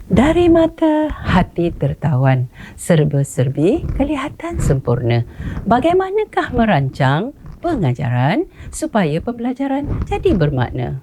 Dari mata, hati tertawan. Serba-serbi kelihatan sempurna. Bagaimanakah merancang pengajaran supaya pembelajaran jadi bermakna?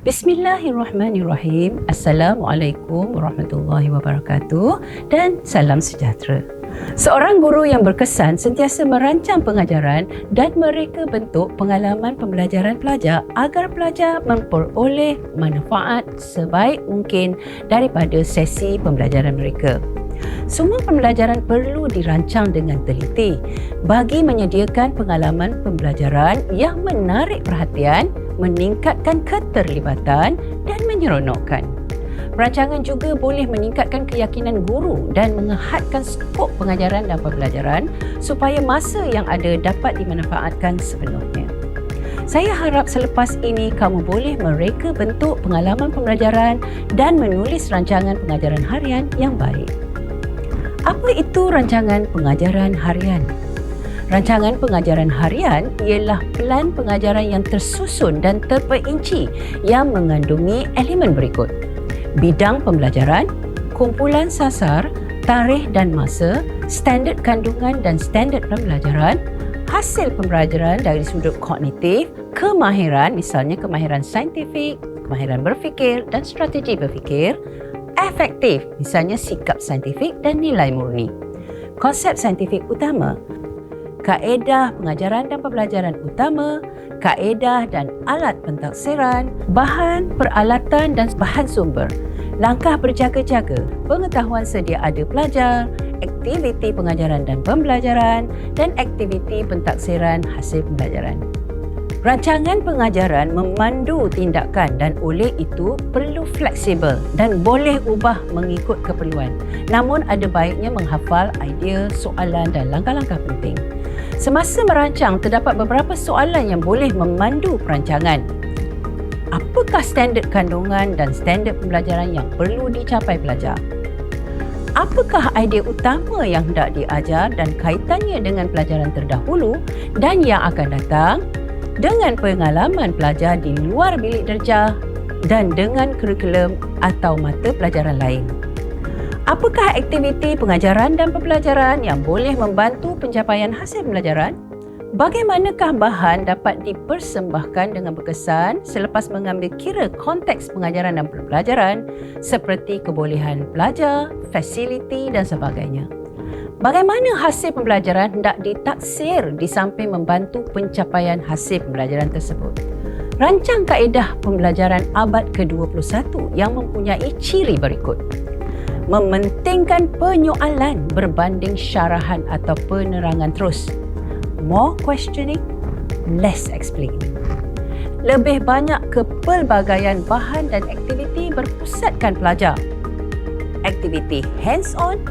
Bismillahirrahmanirrahim. Assalamualaikum warahmatullahi wabarakatuh dan salam sejahtera. Seorang guru yang berkesan sentiasa merancang pengajaran dan mereka bentuk pengalaman pembelajaran pelajar agar pelajar memperoleh manfaat sebaik mungkin daripada sesi pembelajaran mereka. Semua pembelajaran perlu dirancang dengan teliti bagi menyediakan pengalaman pembelajaran yang menarik perhatian, meningkatkan keterlibatan dan menyeronokkan. Perancangan juga boleh meningkatkan keyakinan guru dan mengehadkan skop pengajaran dan pembelajaran supaya masa yang ada dapat dimanfaatkan sepenuhnya. Saya harap selepas ini kamu boleh mereka bentuk pengalaman pembelajaran dan menulis rancangan pengajaran harian yang baik. Apa itu rancangan pengajaran harian? Rancangan pengajaran harian ialah pelan pengajaran yang tersusun dan terperinci yang mengandungi elemen berikut: bidang pembelajaran, kumpulan sasar, tarikh dan masa, standard kandungan dan standard pembelajaran, hasil pembelajaran dari sudut kognitif, kemahiran, misalnya kemahiran saintifik, kemahiran berfikir dan strategi berfikir, efektif, misalnya sikap saintifik dan nilai murni. Konsep saintifik utama, kaedah pengajaran dan pembelajaran utama, kaedah dan alat pentaksiran, bahan, peralatan dan bahan sumber, langkah berjaga-jaga, pengetahuan sedia ada pelajar, aktiviti pengajaran dan pembelajaran, dan aktiviti pentaksiran hasil pembelajaran. Rancangan pengajaran memandu tindakan dan oleh itu perlu fleksibel dan boleh ubah mengikut keperluan. Namun ada baiknya menghafal idea, soalan dan langkah-langkah penting. Semasa merancang, terdapat beberapa soalan yang boleh memandu perancangan. Apakah standard kandungan dan standard pembelajaran yang perlu dicapai pelajar? Apakah idea utama yang hendak diajar dan kaitannya dengan pelajaran terdahulu dan yang akan datang, dengan pengalaman pelajar di luar bilik darjah dan dengan kurikulum atau mata pelajaran lain? Apakah aktiviti pengajaran dan pembelajaran yang boleh membantu pencapaian hasil pembelajaran? Bagaimanakah bahan dapat dipersembahkan dengan berkesan selepas mengambil kira konteks pengajaran dan pembelajaran seperti kebolehan pelajar, fasiliti dan sebagainya? Bagaimana hasil pembelajaran hendak ditaksir di samping membantu pencapaian hasil pembelajaran tersebut? Rancang kaedah pembelajaran abad ke-21 yang mempunyai ciri berikut: mementingkan penyoalan berbanding syarahan atau penerangan terus. More questioning, less explaining. Lebih banyak kepelbagaian bahan dan aktiviti berpusatkan pelajar. Aktiviti hands-on,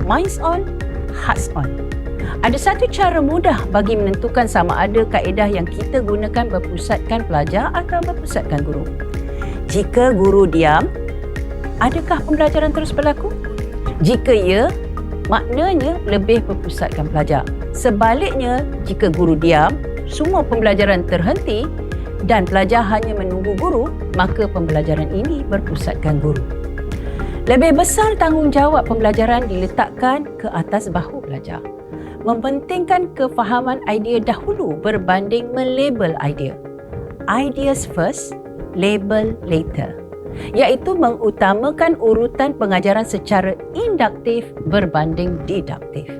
minds-on, hearts-on. Ada satu cara mudah bagi menentukan sama ada kaedah yang kita gunakan berpusatkan pelajar atau berpusatkan guru. Jika guru diam, adakah pembelajaran terus berlaku? Jika ya, maknanya lebih berpusatkan pelajar. Sebaliknya, jika guru diam, semua pembelajaran terhenti dan pelajar hanya menunggu guru, maka pembelajaran ini berpusatkan guru. Lebih besar tanggungjawab pembelajaran diletakkan ke atas bahu pelajar. Mementingkan kefahaman idea dahulu berbanding melabel idea. Ideas first, label later. Iaitu mengutamakan urutan pengajaran secara induktif berbanding diduktif.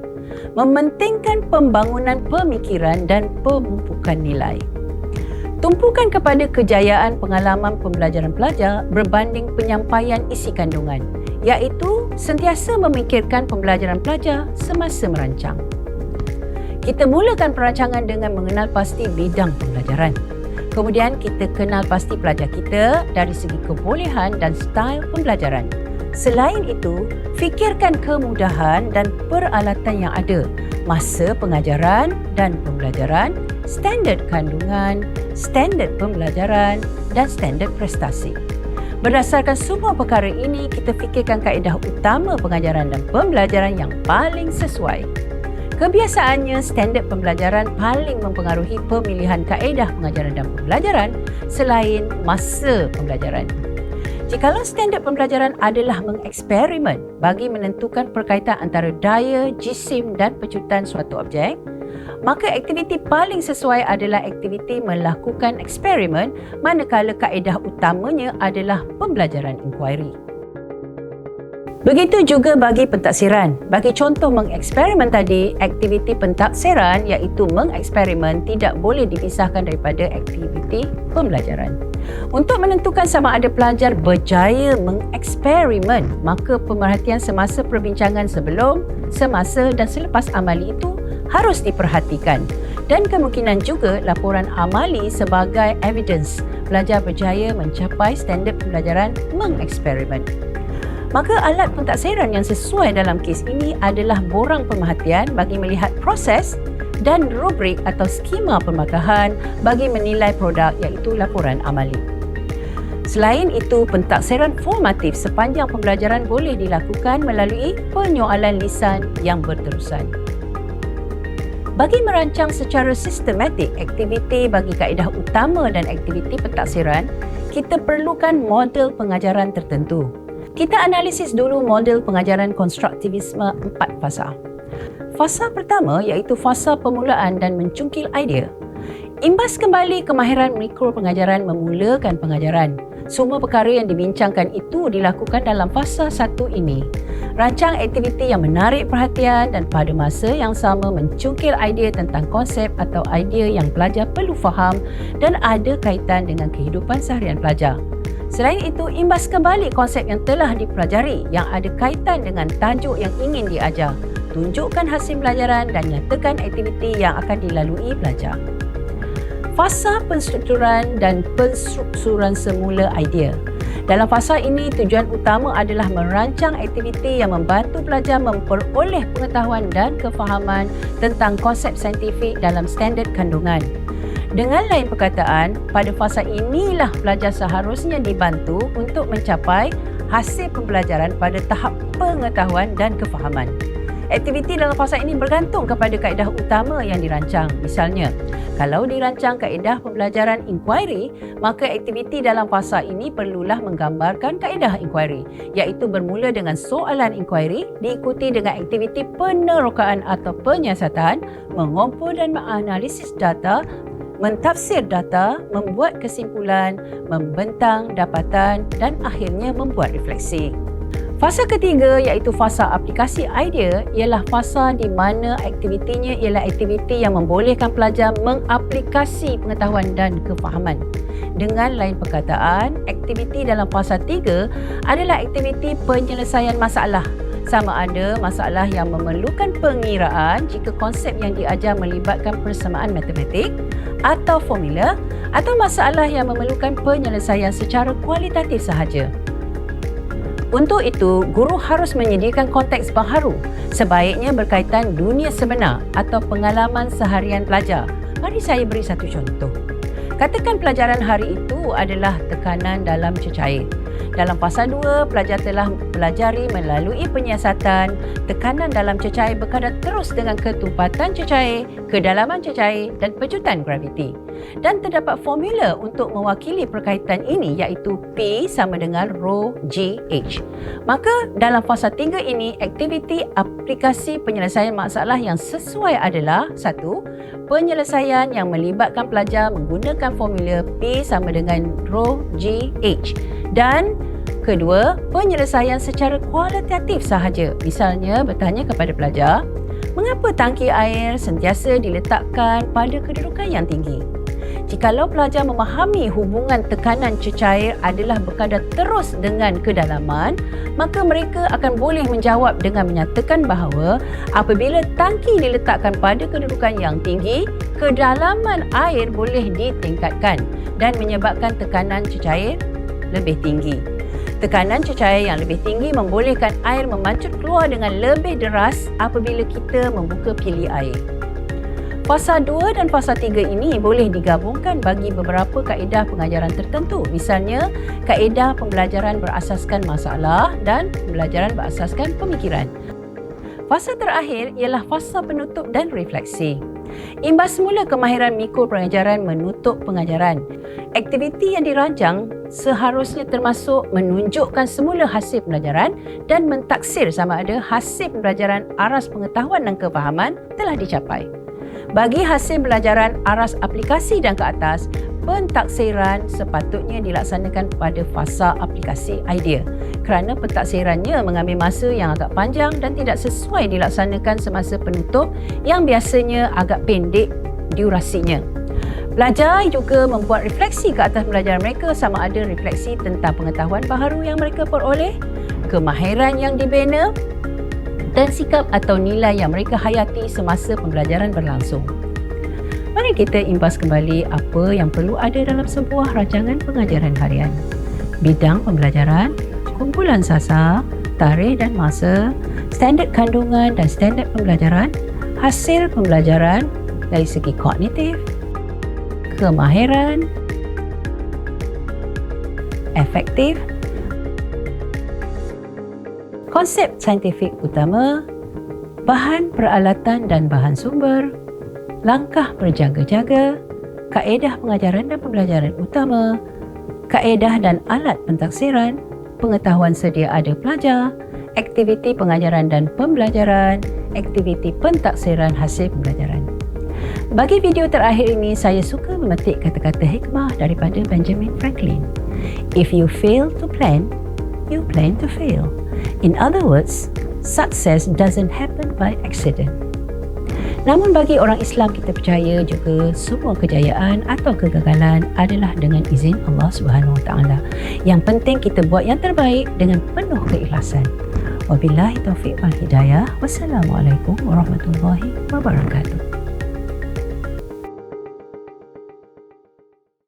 Mementingkan pembangunan pemikiran dan pemumpukan nilai. Tumpukan kepada kejayaan pengalaman pembelajaran pelajar berbanding penyampaian isi kandungan, iaitu sentiasa memikirkan pembelajaran pelajar semasa merancang. Kita mulakan perancangan dengan mengenal pasti bidang pembelajaran. Kemudian kita kenal pasti pelajar kita dari segi kebolehan dan style pembelajaran. Selain itu, fikirkan kemudahan dan peralatan yang ada, masa pengajaran dan pembelajaran, standard kandungan, standard pembelajaran dan standard prestasi. Berdasarkan semua perkara ini, kita fikirkan kaedah utama pengajaran dan pembelajaran yang paling sesuai. Kebiasaannya, standard pembelajaran paling mempengaruhi pemilihan kaedah pengajaran dan pembelajaran selain masa pembelajaran. Jikalau standard pembelajaran adalah mengeksperimen bagi menentukan perkaitan antara daya, jisim dan pecutan suatu objek, maka aktiviti paling sesuai adalah aktiviti melakukan eksperimen manakala kaedah utamanya adalah pembelajaran inkuari. Begitu juga bagi pentaksiran. Bagi contoh mengeksperimen tadi, aktiviti pentaksiran iaitu mengeksperimen tidak boleh dipisahkan daripada aktiviti pembelajaran. Untuk menentukan sama ada pelajar berjaya mengeksperimen, maka pemerhatian semasa perbincangan sebelum, semasa dan selepas amali itu harus diperhatikan. Dan kemungkinan juga laporan amali sebagai evidence pelajar berjaya mencapai standard pembelajaran mengeksperimen. Maka alat pentaksiran yang sesuai dalam kes ini adalah borang pemerhatian bagi melihat proses dan rubrik atau skema pemakahan bagi menilai produk iaitu laporan amali. Selain itu, pentaksiran formatif sepanjang pembelajaran boleh dilakukan melalui penyoalan lisan yang berterusan. Bagi merancang secara sistematik aktiviti bagi kaedah utama dan aktiviti pentaksiran, kita perlukan model pengajaran tertentu. Kita analisis dulu model pengajaran konstruktivisme 4 fasa. Fasa pertama iaitu fasa permulaan dan mencungkil idea. Imbas kembali kemahiran mikro pengajaran memulakan pengajaran. Semua perkara yang dibincangkan itu dilakukan dalam fasa 1 ini. Rancang aktiviti yang menarik perhatian dan pada masa yang sama mencungkil idea tentang konsep atau idea yang pelajar perlu faham dan ada kaitan dengan kehidupan seharian pelajar. Selain itu, imbas kembali konsep yang telah dipelajari yang ada kaitan dengan tajuk yang ingin diajar. Tunjukkan hasil pelajaran dan nyatakan aktiviti yang akan dilalui pelajar. Fasa penstrukturan dan penstrukturan semula idea. Dalam fasa ini, tujuan utama adalah merancang aktiviti yang membantu pelajar memperoleh pengetahuan dan kefahaman tentang konsep saintifik dalam standard kandungan. Dengan lain perkataan, pada fasa inilah pelajar seharusnya dibantu untuk mencapai hasil pembelajaran pada tahap pengetahuan dan kefahaman. Aktiviti dalam fasa ini bergantung kepada kaedah utama yang dirancang. Misalnya, kalau dirancang kaedah pembelajaran inquiry, maka aktiviti dalam fasa ini perlulah menggambarkan kaedah inquiry, iaitu bermula dengan soalan inquiry, diikuti dengan aktiviti penerokaan atau penyiasatan, mengumpul dan menganalisis data, mentafsir data, membuat kesimpulan, membentang dapatan dan akhirnya membuat refleksi. Fasa ketiga iaitu fasa aplikasi idea ialah fasa di mana aktivitinya ialah aktiviti yang membolehkan pelajar mengaplikasi pengetahuan dan kefahaman. Dengan lain perkataan, aktiviti dalam fasa 3 adalah aktiviti penyelesaian masalah. Sama ada masalah yang memerlukan pengiraan jika konsep yang diajar melibatkan persamaan matematik atau formula, atau masalah yang memerlukan penyelesaian secara kualitatif sahaja. Untuk itu, guru harus menyediakan konteks baharu, sebaiknya berkaitan dunia sebenar atau pengalaman seharian pelajar. Mari saya beri satu contoh. Katakan pelajaran hari itu adalah tekanan dalam cecair. Dalam fasa 2, pelajar telah pelajari melalui penyiasatan tekanan dalam cecair berkadar terus dengan ketumpatan cecair, kedalaman cecair dan pecutan graviti. Dan terdapat formula untuk mewakili perkaitan ini iaitu P sama dengan rho GH. Maka dalam fasa 3 ini, aktiviti aplikasi penyelesaian masalah yang sesuai adalah 1. Penyelesaian yang melibatkan pelajar menggunakan formula P sama dengan rho GH. Dan kedua, penyelesaian secara kualitatif sahaja. Misalnya bertanya kepada pelajar, mengapa tangki air sentiasa diletakkan pada kedudukan yang tinggi? Jikalau pelajar memahami hubungan tekanan cecair adalah berkadar terus dengan kedalaman, maka mereka akan boleh menjawab dengan menyatakan bahawa apabila tangki diletakkan pada kedudukan yang tinggi, kedalaman air boleh ditingkatkan dan menyebabkan tekanan cecair lebih tinggi. Tekanan cecair yang lebih tinggi membolehkan air memancut keluar dengan lebih deras apabila kita membuka pilih air. Fasa 2 dan fasa 3 ini boleh digabungkan bagi beberapa kaedah pengajaran tertentu. Misalnya, kaedah pembelajaran berasaskan masalah dan pembelajaran berasaskan pemikiran. Fasa terakhir ialah fasa penutup dan refleksi. Imbas semula kemahiran mikro pengajaran menutup pengajaran. Aktiviti yang dirancang seharusnya termasuk menunjukkan semula hasil pembelajaran dan mentaksir sama ada hasil pembelajaran aras pengetahuan dan kefahaman telah dicapai. Bagi hasil pembelajaran aras aplikasi dan ke atas, pentaksiran sepatutnya dilaksanakan pada fasa aplikasi idea kerana pentaksirannya mengambil masa yang agak panjang dan tidak sesuai dilaksanakan semasa penutup yang biasanya agak pendek durasinya. Pelajar juga membuat refleksi ke atas pembelajaran mereka sama ada refleksi tentang pengetahuan baharu yang mereka peroleh, kemahiran yang dibina dan sikap atau nilai yang mereka hayati semasa pembelajaran berlangsung. Mari kita imbas kembali apa yang perlu ada dalam sebuah rancangan pengajaran harian. Bidang pembelajaran, kumpulan sasar, tarikh dan masa, standard kandungan dan standard pembelajaran, hasil pembelajaran dari segi kognitif, kemahiran, efektif, konsep saintifik utama, bahan peralatan dan bahan sumber, langkah berjaga-jaga, kaedah pengajaran dan pembelajaran utama, kaedah dan alat pentaksiran, pengetahuan sedia ada pelajar, aktiviti pengajaran dan pembelajaran, aktiviti pentaksiran hasil pembelajaran. Bagi video terakhir ini, saya suka memetik kata-kata hikmah daripada Benjamin Franklin. If you fail to plan, you plan to fail. In other words, success doesn't happen by accident. Namun bagi orang Islam, kita percaya juga semua kejayaan atau kegagalan adalah dengan izin Allah Subhanahu Wa Taala. Yang penting kita buat yang terbaik dengan penuh keikhlasan. Wabillahi taufiq wal hidayah. Wassalamualaikum warahmatullahi wabarakatuh.